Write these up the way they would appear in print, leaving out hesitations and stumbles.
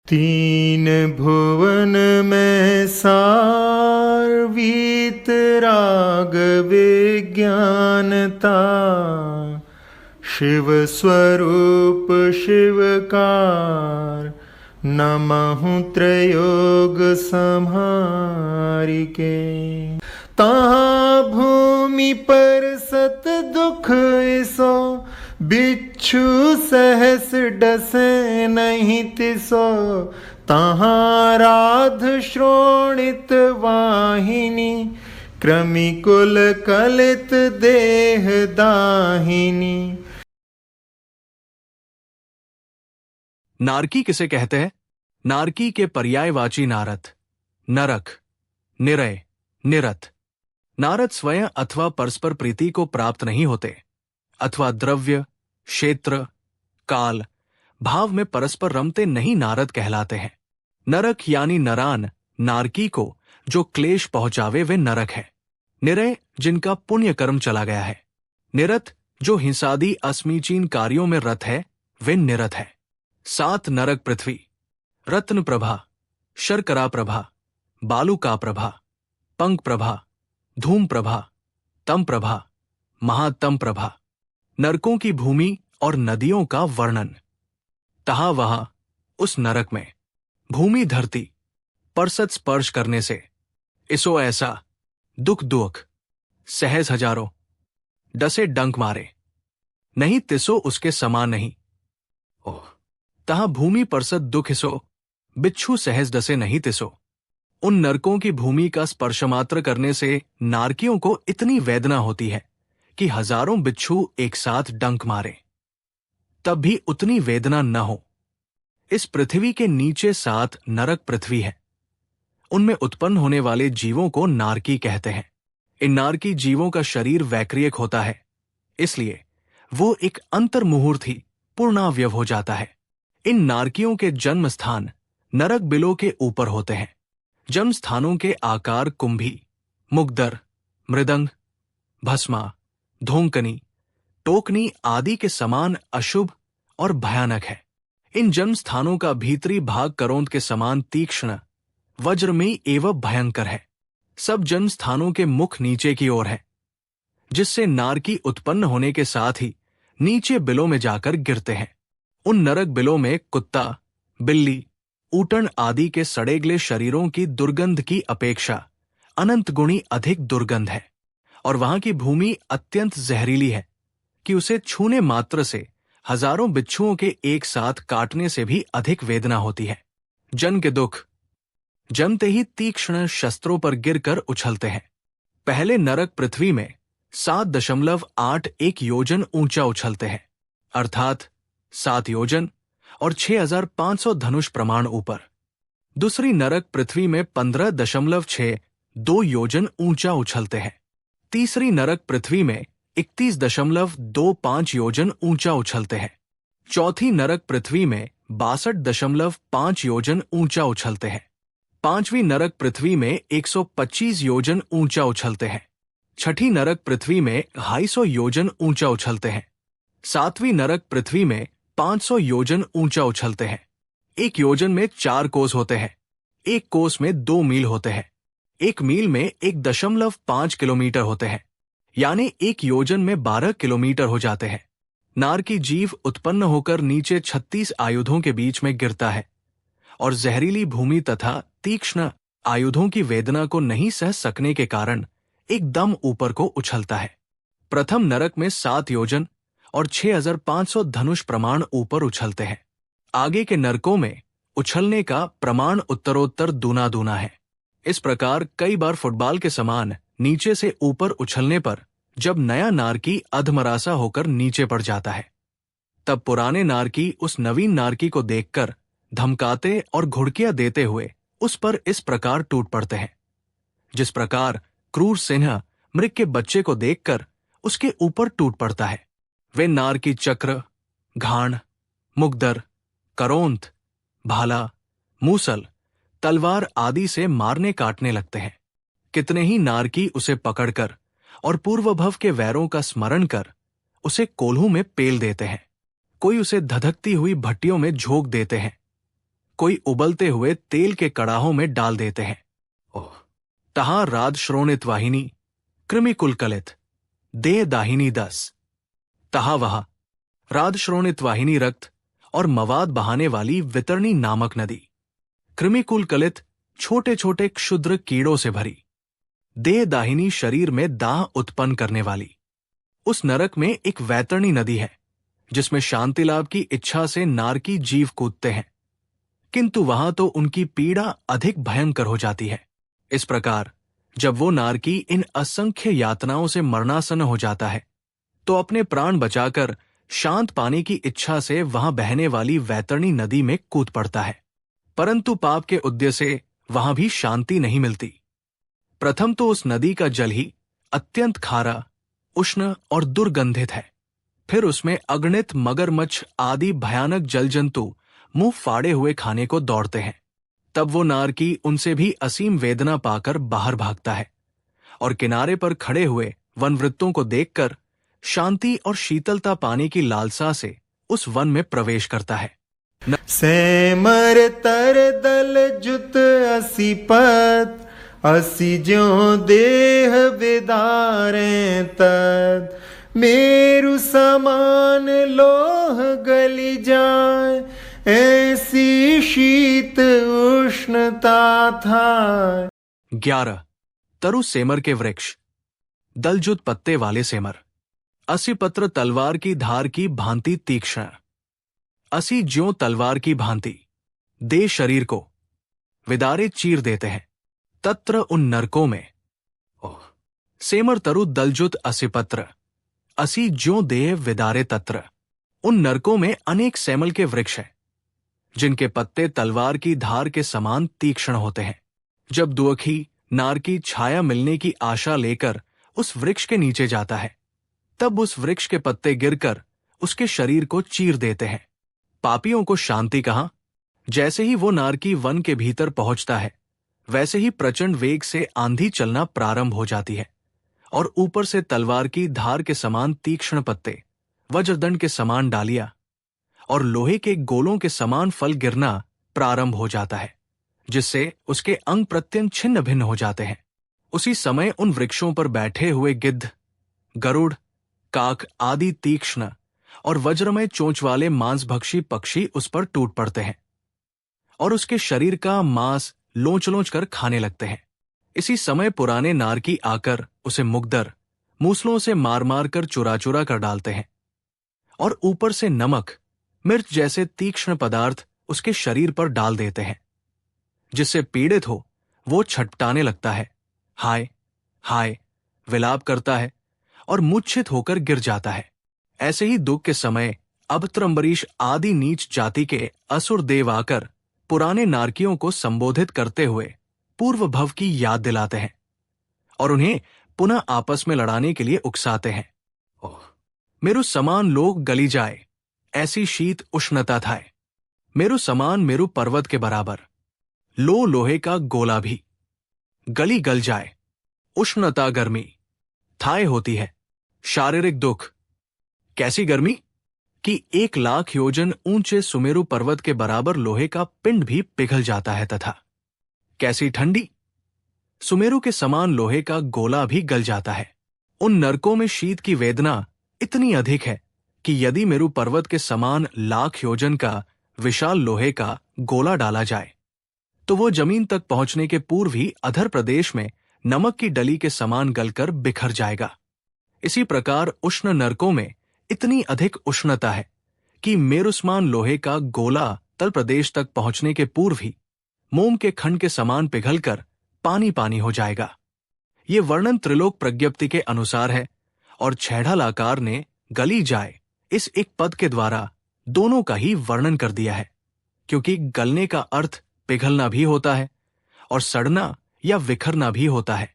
तीन भुवन में सार वीतराग विज्ञानता, शिव स्वरूप शिवकार, नमहु त्रयोग संहारिके। तहाँ भूमि पर सत दुख इसो, बिच्छू सहस डसे नहीं तिसो। तहाँ राध श्रोणित वाहिनी, क्रमिकुल कलित देह दाहिनी। नारकी किसे कहते हैं? नारकी के पर्यायवाची नारद, नरक, निरय, निरत। नारद स्वयं अथवा परस्पर प्रीति को प्राप्त नहीं होते, अथवा द्रव्य, क्षेत्र, काल, भाव में परस्पर रमते नहीं नारद कहलाते हैं। नरक यानी नरान, नारकी को जो क्लेश पहुंचावे वे नरक है। निरय जिनका पुण्य कर्म चला गया है। निरत जो हिंसादि अस्मीचीन कार्यों में रत है वे निरत है। 7 नरक पृथ्वी, रत्न प्रभा, शर्करा प्रभा, बालुका प्रभा, पंख प्रभा, धूम प्रभा, तम प्रभा, महातम प्रभा। नरकों की भूमि और नदियों का वर्णन। तहा वहां उस नरक में भूमि धरती परसत स्पर्श करने से इसो ऐसा दुख दुख सहज हजारों डसे डंक मारे, नहीं तिसो उसके समान नहीं। ओह, तहा भूमि परसत दुख इसो, बिच्छू सहज डसे नहीं तिसो। उन नरकों की भूमि का स्पर्शमात्र करने से नारकियों को इतनी वेदना होती है कि हजारों बिच्छू एक साथ डंक मारे, तब भी उतनी वेदना न हो। इस पृथ्वी के नीचे 7 नरक पृथ्वी है। उनमें उत्पन्न होने वाले जीवों को नारकी कहते हैं। इन नारकी जीवों का शरीर वैक्रियक होता है, इसलिए वो एक अंतर्मुहूर्त ही पूर्णावयव हो जाता है। इन नारकियों के जन्म स्थान नरक बिलों के ऊपर होते हैं। जन्म स्थानों के आकार कुंभी, मुग्दर, मृदंग, भस्मा, धोंकनी, टोकनी आदि के समान अशुभ और भयानक है। इन जन्म स्थानों का भीतरी भाग करोंद के समान तीक्ष्ण, वज्रमयी एवं भयंकर है। सब जन्म स्थानों के मुख नीचे की ओर है, जिससे नारकी उत्पन्न होने के साथ ही नीचे बिलों में जाकर गिरते हैं। उन नरक बिलों में कुत्ता, बिल्ली, ऊटन आदि के सड़ेगले शरीरों की दुर्गंध की अपेक्षा अनंत गुणी अधिक दुर्गंध है, और वहां की भूमि अत्यंत जहरीली है कि उसे छूने मात्र से हजारों बिच्छुओं के एक साथ काटने से भी अधिक वेदना होती है। जन के दुख जमते ही तीक्ष्ण शस्त्रों पर गिरकर उछलते हैं। पहले नरक पृथ्वी में 7.81 योजन ऊंचा उछलते हैं, अर्थात 7 योजन और 6500 धनुष प्रमाण ऊपर। दूसरी नरक पृथ्वी में 15.62 योजन ऊंचा उछलते हैं। तीसरी नरक पृथ्वी में 31.25 योजन ऊंचा उछलते हैं। चौथी नरक पृथ्वी में 62.5 योजन ऊंचा उछलते हैं। पांचवी नरक पृथ्वी में 125 योजन ऊंचा उछलते हैं। छठी नरक पृथ्वी में 250 योजन ऊंचा उछलते हैं। सातवीं नरक पृथ्वी में 500 योजन ऊंचा उछलते हैं। 1 योजन में 4 कोस होते हैं। 1 कोस में 2 मील होते हैं। 1 मील में 1.5 किलोमीटर होते हैं, यानी 1 योजन में 12 किलोमीटर हो जाते हैं। नारकी जीव उत्पन्न होकर नीचे 36 आयुधों के बीच में गिरता है और जहरीली भूमि तथा तीक्ष्ण आयुधों की वेदना को नहीं सह सकने के कारण एकदम ऊपर को उछलता है। प्रथम नरक में 7 योजन और 6500 धनुष प्रमाण ऊपर उछलते हैं। आगे के नरकों में उछलने का प्रमाण उत्तरोत्तर दूना दूना है। इस प्रकार कई बार फुटबॉल के समान नीचे से ऊपर उछलने पर जब नया नारकी अधमरासा होकर नीचे पड़ जाता है, तब पुराने नारकी उस नवीन नारकी को देखकर धमकाते और घुड़कियां देते हुए उस पर इस प्रकार टूट पड़ते हैं, जिस प्रकार क्रूर सिंह मृग के बच्चे को देखकर उसके ऊपर टूट पड़ता है। वे नारकी चक्र, घाण, मुग्दर, करोंत, भाला, मूसल, तलवार आदि से मारने काटने लगते हैं। कितने ही नारकी उसे पकड़कर और पूर्वभव के वैरों का स्मरण कर उसे कोल्हू में पेल देते हैं। कोई उसे धधकती हुई भट्टियों में झोंक देते हैं, कोई उबलते हुए तेल के कड़ाहों में डाल देते हैं। तहां राद श्रोणित वाहिनी, कृमिकुल कलित, देह दाहिनी 10। तहा वहा राद श्रोणित वाहिनी रक्त और मवाद बहाने वाली वितरणी नामक नदी, कृमिकुल कलित छोटे छोटे क्षुद्र कीड़ों से भरी, देह दाहिनी शरीर में दाह उत्पन्न करने वाली। उस नरक में एक वैतरणी नदी है जिसमें शांति लाभ की इच्छा से नारकी जीव कूदते हैं, किंतु वहां तो उनकी पीड़ा अधिक भयंकर हो जाती है। इस प्रकार जब वो नारकी इन असंख्य यातनाओं से मरणासन हो जाता है तो अपने प्राण बचाकर शांत पाने की इच्छा से वहां बहने वाली वैतरणी नदी में कूद पड़ता है, परंतु पाप के उद्देश्य से वहां भी शांति नहीं मिलती। प्रथम तो उस नदी का जल ही अत्यंत खारा, उष्ण और दुर्गंधित है। फिर उसमें अगणित मगरमच्छ आदि भयानक जल जंतु मुंह फाड़े हुए खाने को दौड़ते हैं। तब वो नारकी उनसे भी असीम वेदना पाकर बाहर भागता है और किनारे पर खड़े हुए वनवृत्तों को देखकर शांति और शीतलता पाने की लालसा से उस वन में प्रवेश करता है। सेमर तर दल जुत असी पत, असी ज्यों देह विदारे तद, मेरु समान लोह गली जाए, ऐसी शीत उष्णता था। 11 तरु सेमर के वृक्ष, दलजुत पत्ते वाले सेमर, 80 पत्र तलवार की धार की भांति तीक्ष्ण, 80 ज्यों तलवार की भांति दे शरीर को विदारे चीर देते हैं। तत्र उन नरकों में सेमर तरु दलजुत 80 पत्र, 80 ज्यों देह विदारे तत्र, उन नरकों में अनेक सेमल के वृक्ष हैं जिनके पत्ते तलवार की धार के समान तीक्ष्ण होते हैं। जब दुअखी नारकी छाया मिलने की आशा लेकर उस वृक्ष के नीचे जाता है तब उस वृक्ष के पत्ते गिरकर उसके शरीर को चीर देते हैं। पापियों को शांति कहां। जैसे ही वो नारकी वन के भीतर पहुंचता है वैसे ही प्रचंड वेग से आंधी चलना प्रारंभ हो जाती है और ऊपर से तलवार की धार के समान तीक्ष्ण पत्ते, वज्रदंड के समान डालियां और लोहे के गोलों के समान फल गिरना प्रारंभ हो जाता है, जिससे उसके अंग प्रत्यंग छिन्न भिन्न हो जाते हैं। उसी समय उन वृक्षों पर बैठे हुए गिद्ध, गरुड़, काक आदि तीक्ष्ण और वज्रमय चोंच वाले मांसभक्षी पक्षी उस पर टूट पड़ते हैं और उसके शरीर का मांस लोंच लोंच कर खाने लगते हैं। इसी समय पुराने नारकी आकर उसे मुग्दर मूसलों से मार मार कर चुरा चुरा कर डालते हैं और ऊपर से नमक, मिर्च जैसे तीक्ष्ण पदार्थ उसके शरीर पर डाल देते हैं, जिससे पीड़ित हो वो छटपटाने लगता है, हाय हाय विलाप करता है और मूर्छित होकर गिर जाता है। ऐसे ही दुख के समय अबत्रम्बरीश आदि नीच जाति के असुर देव आकर पुराने नारकियों को संबोधित करते हुए पूर्व भव की याद दिलाते हैं और उन्हें पुनः आपस में लड़ाने के लिए उकसाते हैं। मेरु समान लोग गली जाए, ऐसी शीत उष्णता था। मेरु समान मेरु पर्वत के बराबर, लो लोहे का गोला भी गली गल जाए। उष्णता गर्मी थाय होती है। शारीरिक दुख, कैसी गर्मी कि 1,00,000 योजन ऊंचे सुमेरु पर्वत के बराबर लोहे का पिंड भी पिघल जाता है। तथा कैसी ठंडी, सुमेरु के समान लोहे का गोला भी गल जाता है। उन नरकों में शीत की वेदना इतनी अधिक है कि यदि मेरु पर्वत के समान 1,00,000 योजन का विशाल लोहे का गोला डाला जाए तो वो जमीन तक पहुंचने के पूर्व ही अधर प्रदेश में नमक की डली के समान गलकर बिखर जाएगा। इसी प्रकार उष्ण नरकों में इतनी अधिक उष्णता है कि मेरुस्मान लोहे का गोला तल प्रदेश तक पहुंचने के पूर्व ही मोम के खंड के समान पिघलकर पानी पानी हो जाएगा। ये वर्णन त्रिलोक प्रज्ञप्ति के अनुसार है और छैढ़ालाकार ने गली जाए इस एक पद के द्वारा दोनों का ही वर्णन कर दिया है, क्योंकि गलने का अर्थ पिघलना भी होता है और सड़ना या विखरना भी होता है।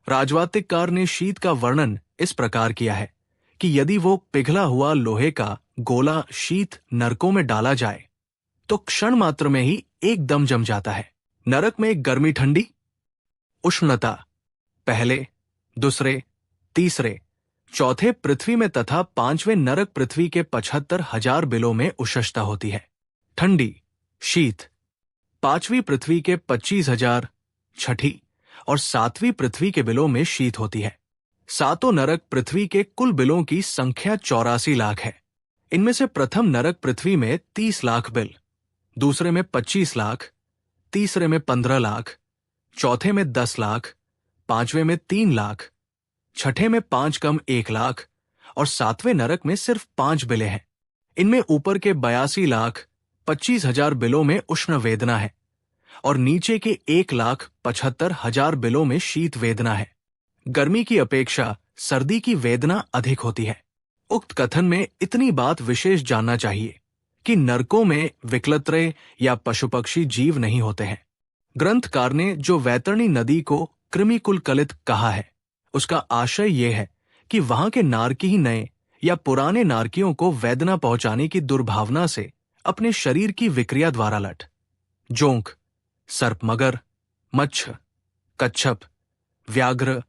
राजवातिककार ने शीत का वर्णन इस प्रकार किया है कि यदि वो पिघला हुआ लोहे का गोला शीत नरकों में डाला जाए तो क्षण मात्र में ही एकदम जम जाता है। नरक में गर्मी ठंडी उष्णता पहले, दूसरे, तीसरे, चौथे पृथ्वी में तथा 5वें नरक पृथ्वी के 75,000 बिलों में उष्णता होती है। ठंडी, शीत 5वीं पृथ्वी के 25,000, छठी और 7वीं पृथ्वी के बिलों में शीत होती है। सातों नरक पृथ्वी के कुल बिलों की संख्या 84 लाख है। इनमें से प्रथम नरक पृथ्वी में 30 लाख बिल, दूसरे में 25 लाख, तीसरे में 15 लाख, चौथे में 10 लाख, पांचवें में 3 लाख, छठे में 5 कम 1 लाख और सातवें नरक में सिर्फ 5 बिलें हैं। इनमें ऊपर के 82 लाख 25,000 बिलों में उष्ण वेदना है और नीचे के 1,75,000 बिलों में शीत वेदना है। गर्मी की अपेक्षा सर्दी की वेदना अधिक होती है। उक्त कथन में इतनी बात विशेष जानना चाहिए कि नरकों में विकलत्रय या पशु पक्षी जीव नहीं होते हैं। ग्रंथकार ने जो वैतरणी नदी को कृमिकुल कलित कहा है, उसका आशय यह है कि वहां के नारकी ही नए या पुराने नारकियों को वेदना पहुंचाने की दुर्भावना से अपने शरीर की विक्रिया द्वारा लट, जोंक, सर्पमगर, मच्छ, कच्छप, व्याघ्र,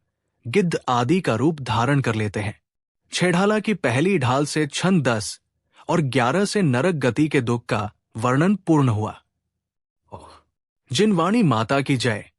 गिद्ध आदि का रूप धारण कर लेते हैं। छेढ़ाला की पहली ढाल से छंद 10 और 11 से नरक गति के दुख का वर्णन पूर्ण हुआ। जिनवाणी माता की जय।